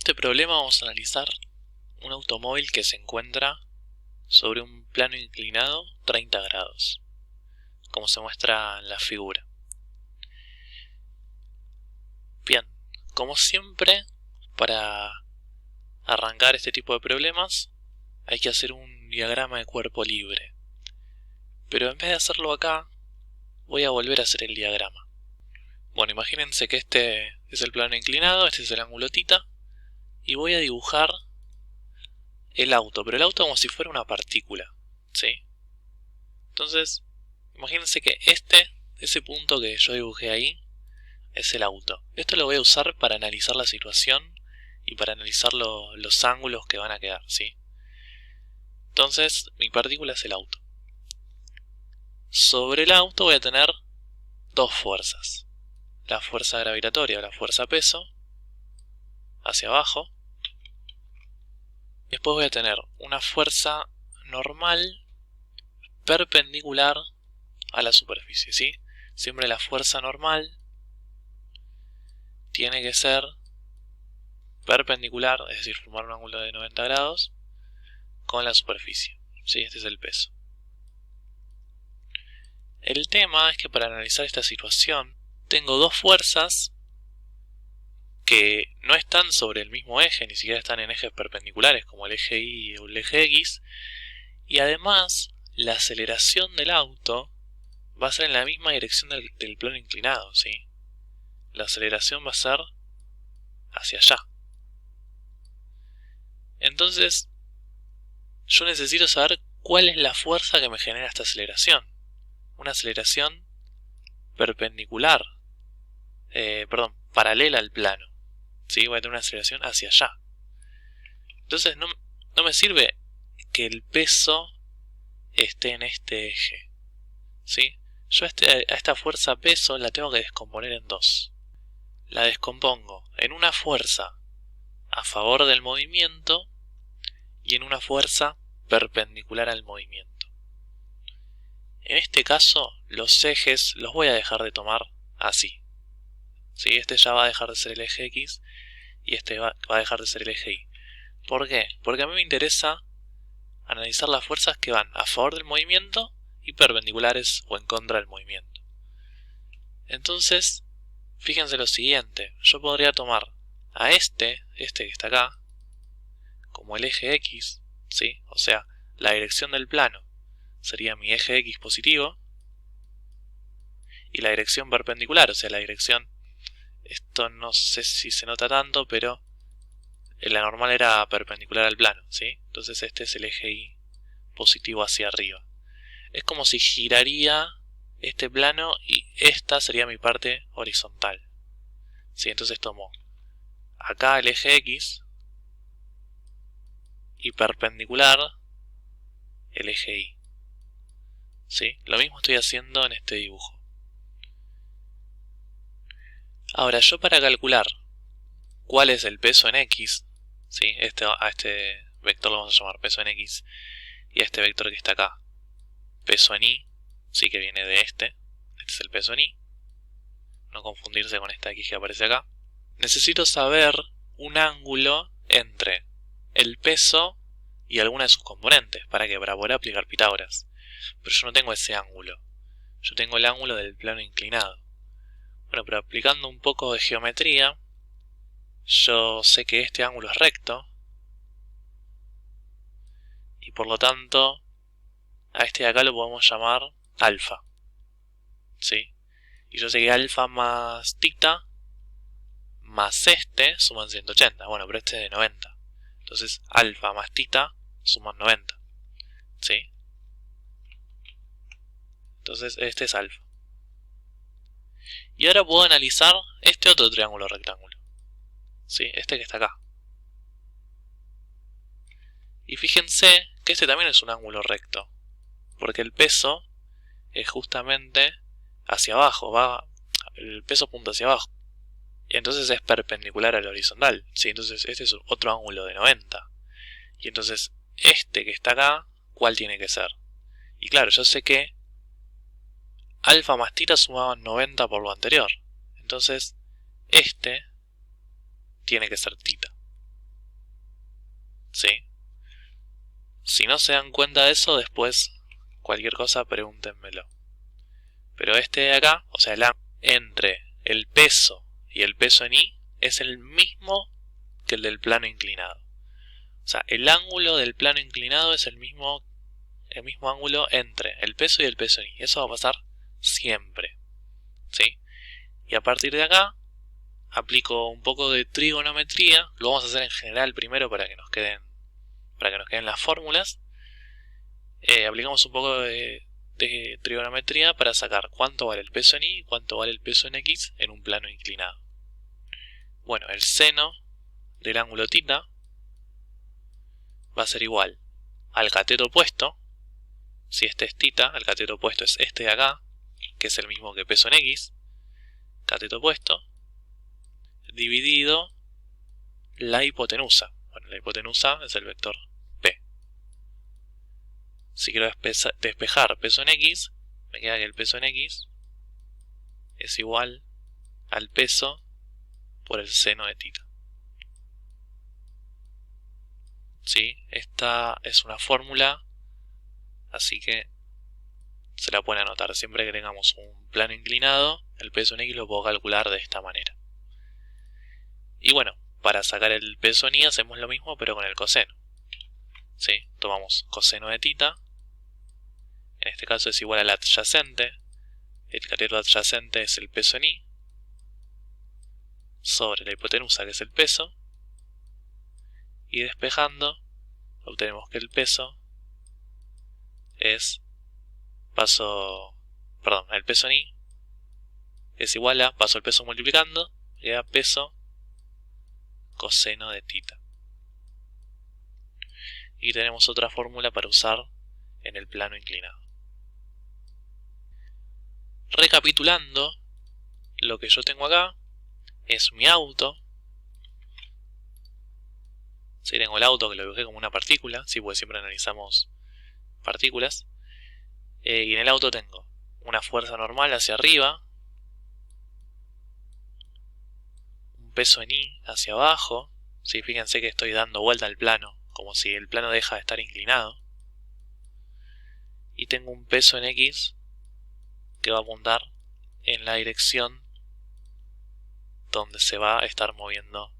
este problema vamos a analizar un automóvil que se encuentra sobre un plano inclinado 30 grados, como se muestra en la figura. Bien, como siempre, para arrancar este tipo de problemas hay que hacer un diagrama de cuerpo libre. Pero en vez de hacerlo acá, voy a volver a hacer el diagrama. Bueno, imagínense que este es el plano inclinado, este es el ángulo θ, y voy a dibujar el auto, pero el auto como si fuera una partícula, ¿sí? Entonces, imagínense que ese punto que yo dibujé ahí, es el auto. Esto lo voy a usar para analizar la situación y para analizar los ángulos que van a quedar, ¿sí? Entonces, mi partícula es el auto. Sobre el auto voy a tener dos fuerzas. La fuerza gravitatoria o la fuerza peso, hacia abajo. Después voy a tener una fuerza normal perpendicular a la superficie, ¿sí? Siempre la fuerza normal tiene que ser perpendicular, es decir, formar un ángulo de 90 grados con la superficie, ¿sí? Este es el peso. El tema es que para analizar esta situación tengo dos fuerzas que no están sobre el mismo eje, ni siquiera están en ejes perpendiculares como el eje Y o el eje X, y además la aceleración del auto va a ser en la misma dirección del plano inclinado, ¿sí? La aceleración va a ser hacia allá. Entonces, yo necesito saber cuál es la fuerza que me genera esta aceleración. Una aceleración perpendicular, paralela al plano, ¿sí? Voy a tener una aceleración hacia allá. Entonces no me sirve que el peso esté en este eje, ¿sí? Yo a esta fuerza peso la tengo que descomponer en dos. La descompongo en una fuerza a favor del movimiento y en una fuerza perpendicular al movimiento. En este caso, los ejes los voy a dejar de tomar así, ¿sí? Este ya va a dejar de ser el eje X y este va a dejar de ser el eje Y. ¿Por qué? Porque a mí me interesa analizar las fuerzas que van a favor del movimiento y perpendiculares o en contra del movimiento. Entonces, fíjense lo siguiente, yo podría tomar a este que está acá, como el eje X, ¿sí? O sea, la dirección del plano sería mi eje X positivo, y la dirección perpendicular, o sea, la dirección, esto no sé si se nota tanto, pero la normal era perpendicular al plano, ¿sí? Entonces este es el eje Y positivo hacia arriba. Es como si giraría este plano y esta sería mi parte horizontal, ¿sí? Entonces tomo acá el eje X y perpendicular el eje Y, ¿sí? Lo mismo estoy haciendo en este dibujo. Ahora, yo para calcular cuál es el peso en X, ¿sí? A este vector lo vamos a llamar peso en X, y a este vector que está acá, peso en Y, sí, que viene de este es el peso en Y, no confundirse con esta X que aparece acá. Necesito saber un ángulo entre el peso y alguna de sus componentes, ¿para qué? Para poder aplicar Pitágoras. Pero yo no tengo ese ángulo, yo tengo el ángulo del plano inclinado. Bueno, pero aplicando un poco de geometría, yo sé que este ángulo es recto, y por lo tanto, a este de acá lo podemos llamar alfa, ¿sí? Y yo sé que alfa más θ más este suman 180, bueno, pero este es de 90. Entonces, alfa más θ suman 90, ¿sí? Entonces, este es alfa. Y ahora puedo analizar este otro triángulo rectángulo, ¿sí? Este que está acá. Y fíjense que este también es un ángulo recto, porque el peso es justamente hacia abajo, el peso apunta hacia abajo. Y entonces es perpendicular al horizontal, ¿sí? Entonces este es otro ángulo de 90. Y entonces este que está acá, ¿cuál tiene que ser? Y claro, yo sé que alfa más θ sumaban 90 por lo anterior. Entonces este tiene que ser θ. ¿sí? Si no se dan cuenta de eso, después cualquier cosa pregúntenmelo. Pero este de acá, o sea, el ángulo entre el peso y el peso en Y es el mismo que el del plano inclinado. O sea, el ángulo del plano inclinado es el mismo ángulo entre el peso y el peso en Y. Eso va a pasar siempre, ¿sí? Y a partir de acá aplico un poco de trigonometría. Lo vamos a hacer en general primero para que nos queden las fórmulas. Aplicamos un poco de trigonometría para sacar cuánto vale el peso en Y y cuánto vale el peso en X en un plano inclinado. Bueno, el seno del ángulo θ va a ser igual al cateto opuesto. Si este es θ, el cateto opuesto es este de acá, que es el mismo que peso en X, cateto opuesto, dividido la hipotenusa. Bueno, la hipotenusa es el vector P. Si quiero despejar peso en X, me queda que el peso en X es igual al peso por el seno de θ. ¿Sí? Esta es una fórmula, así que se la pueden anotar. Siempre que tengamos un plano inclinado, el peso en X lo puedo calcular de esta manera. Y bueno, para sacar el peso en Y hacemos lo mismo pero con el coseno. ¿Sí? Tomamos coseno de θ, en este caso es igual al adyacente. El cateto adyacente es el peso en Y, sobre la hipotenusa, que es el peso, y despejando obtenemos que el peso es el peso en Y es igual a, paso el peso multiplicando, y da peso coseno de θ. Y tenemos otra fórmula para usar en el plano inclinado. Recapitulando, lo que yo tengo acá es mi auto. Sí, tengo el auto que lo dibujé como una partícula, sí, porque siempre analizamos partículas. Y en el auto tengo una fuerza normal hacia arriba, un peso en Y hacia abajo. Sí, fíjense que estoy dando vuelta al plano, como si el plano deja de estar inclinado. Y tengo un peso en X que va a apuntar en la dirección donde se va a estar moviendo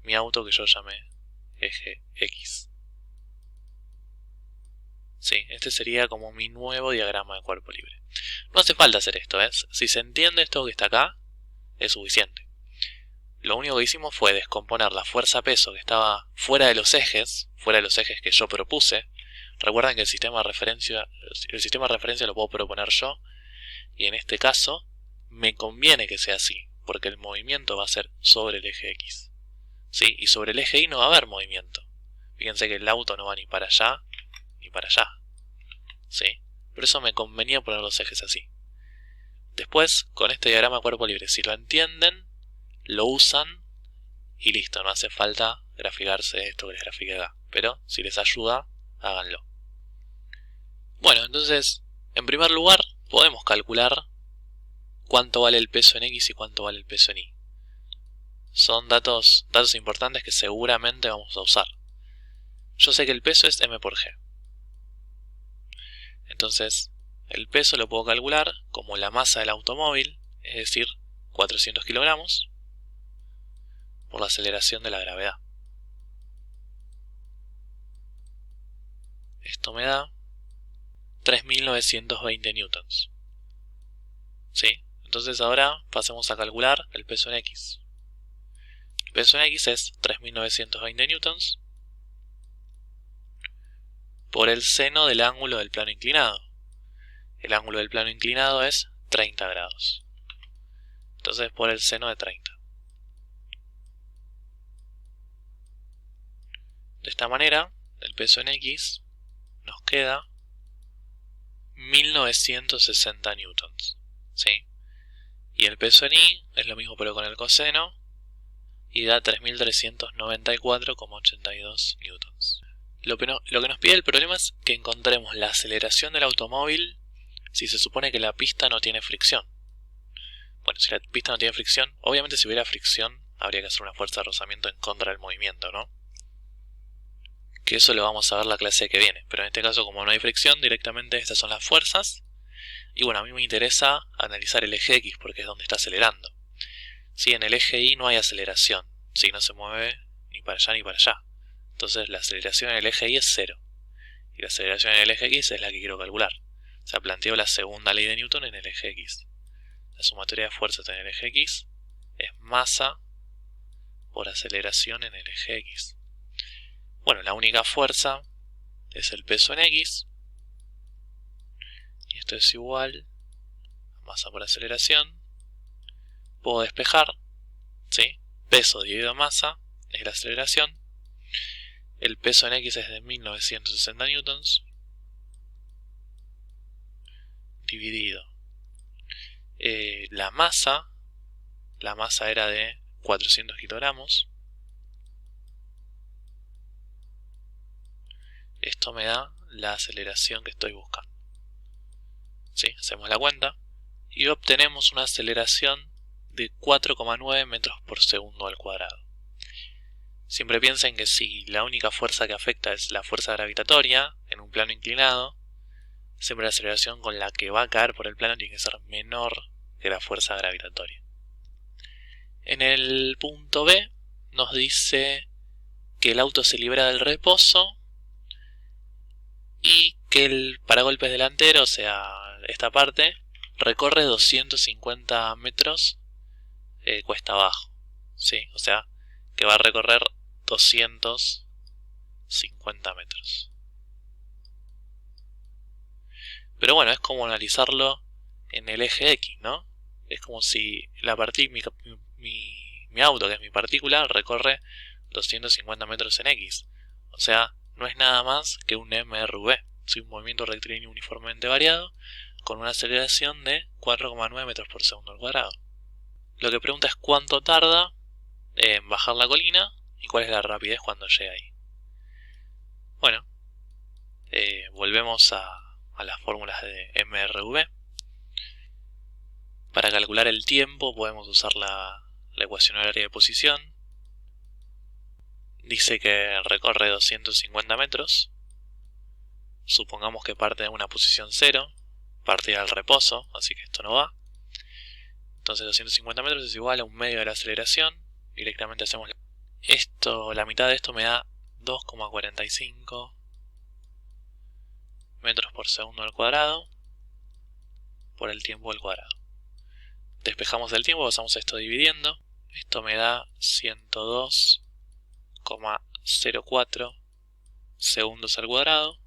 mi auto, que yo llamé eje X. Sí, este sería como mi nuevo diagrama de cuerpo libre. No hace falta hacer esto, ¿ves? Si se entiende esto que está acá, es suficiente. Lo único que hicimos fue descomponer la fuerza-peso que estaba fuera de los ejes que yo propuse. Recuerden que el sistema de referencia lo puedo proponer yo, y en este caso me conviene que sea así, porque el movimiento va a ser sobre el eje X. ¿Sí? Y sobre el eje Y no va a haber movimiento. Fíjense que el auto no va ni para allá ni para allá. ¿Sí? Por eso me convenía poner los ejes así. Después, con este diagrama de cuerpo libre, si lo entienden, lo usan y listo, no hace falta graficarse esto que les grafiqué acá. Pero si les ayuda, háganlo. Bueno, entonces, en primer lugar, podemos calcular cuánto vale el peso en X y cuánto vale el peso en Y. Son datos importantes que seguramente vamos a usar. Yo sé que el peso es m por g. Entonces, el peso lo puedo calcular como la masa del automóvil, es decir, 400 kilogramos, por la aceleración de la gravedad. Esto me da 3.920 newtons. ¿Sí? Entonces ahora pasemos a calcular el peso en X. El peso en X es 3.920 newtons por el seno del ángulo del plano inclinado. El ángulo del plano inclinado es 30 grados. Entonces por el seno de 30. De esta manera, el peso en X nos queda 1960 newtons. ¿Sí? Y el peso en Y es lo mismo pero con el coseno, y da 3.394,82 newtons. Lo que nos pide el problema es que encontremos la aceleración del automóvil si se supone que la pista no tiene fricción. Bueno, si la pista no tiene fricción, obviamente si hubiera fricción habría que hacer una fuerza de rozamiento en contra del movimiento, ¿no? que eso lo vamos a ver la clase que viene. Pero en este caso, como no hay fricción, directamente estas son las fuerzas. Y bueno, a mí me interesa analizar el eje X porque es donde está acelerando. Si en el eje Y no hay aceleración, si no se mueve ni para allá ni para allá. Entonces la aceleración en el eje Y es 0. Y la aceleración en el eje X es la que quiero calcular. O sea, planteo la segunda ley de Newton en el eje X. La sumatoria de fuerzas en el eje X es masa por aceleración en el eje X. Bueno, la única fuerza es el peso en X. Y esto es igual a masa por aceleración. Puedo despejar, ¿sí? Peso dividido masa es la aceleración. El peso en X es de 1960 newtons. Dividido. La masa era de 400 kilogramos. Esto me da la aceleración que estoy buscando. ¿Sí? Hacemos la cuenta y obtenemos una aceleración de 4,9 metros por segundo al cuadrado. Siempre piensen que si la única fuerza que afecta es la fuerza gravitatoria en un plano inclinado, siempre la aceleración con la que va a caer por el plano tiene que ser menor que la fuerza gravitatoria. En el punto B nos dice que el auto se libera del reposo y que el paragolpes delantero, o sea, esta parte, recorre 250 metros cuesta abajo, ¿sí? O sea, que va a recorrer 250 metros. Pero bueno, es como analizarlo en el eje X, ¿no? Es como si mi auto, que es mi partícula, recorre 250 metros en X. O sea, no es nada más que un MRV, ¿sí? Un movimiento rectilíneo uniformemente variado con una aceleración de 4,9 metros por segundo al cuadrado. Lo que pregunta es cuánto tarda en bajar la colina y cuál es la rapidez cuando llega ahí. Bueno, volvemos a las fórmulas de MRV. Para calcular el tiempo podemos usar la ecuación horaria de posición. Dice que recorre 250 metros. Supongamos que parte de una posición 0, partida del reposo, así que esto no va. Entonces 250 metros es igual a un medio de la aceleración. Directamente hacemos esto, la mitad de esto me da 2,45 metros por segundo al cuadrado por el tiempo al cuadrado. Despejamos el tiempo, pasamos esto dividiendo. Esto me da 102,04 segundos al cuadrado.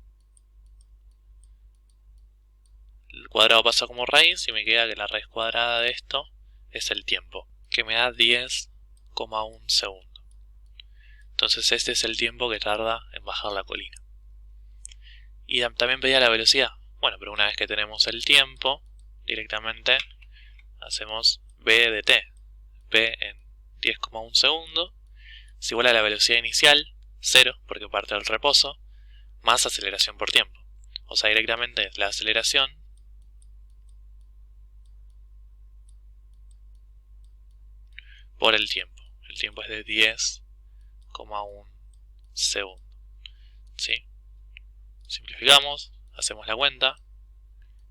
El cuadrado pasa como raíz y me queda que la raíz cuadrada de esto es el tiempo, que me da 10,1 segundos. Entonces este es el tiempo que tarda en bajar la colina. Y también pedía la velocidad. Bueno, pero una vez que tenemos el tiempo, directamente hacemos B de t. B en 10,1 segundos es igual a la velocidad inicial, 0, porque parte del reposo, más aceleración por tiempo. O sea, directamente la aceleración por el tiempo. El tiempo es de 10,1 segundos. ¿Sí? Simplificamos, hacemos la cuenta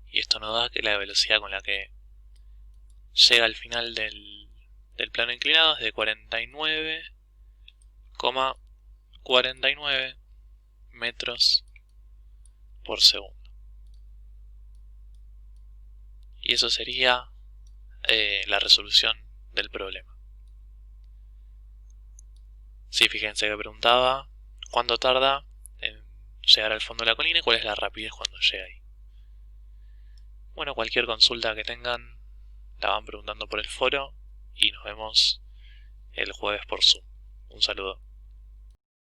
y esto nos da que la velocidad con la que llega al final del plano inclinado es de 49,49 metros por segundo. Y eso sería la resolución del problema. Sí, fíjense que preguntaba cuánto tarda en llegar al fondo de la colina y cuál es la rapidez cuando llega ahí. Bueno, cualquier consulta que tengan la van preguntando por el foro y nos vemos el jueves por Zoom. Un saludo.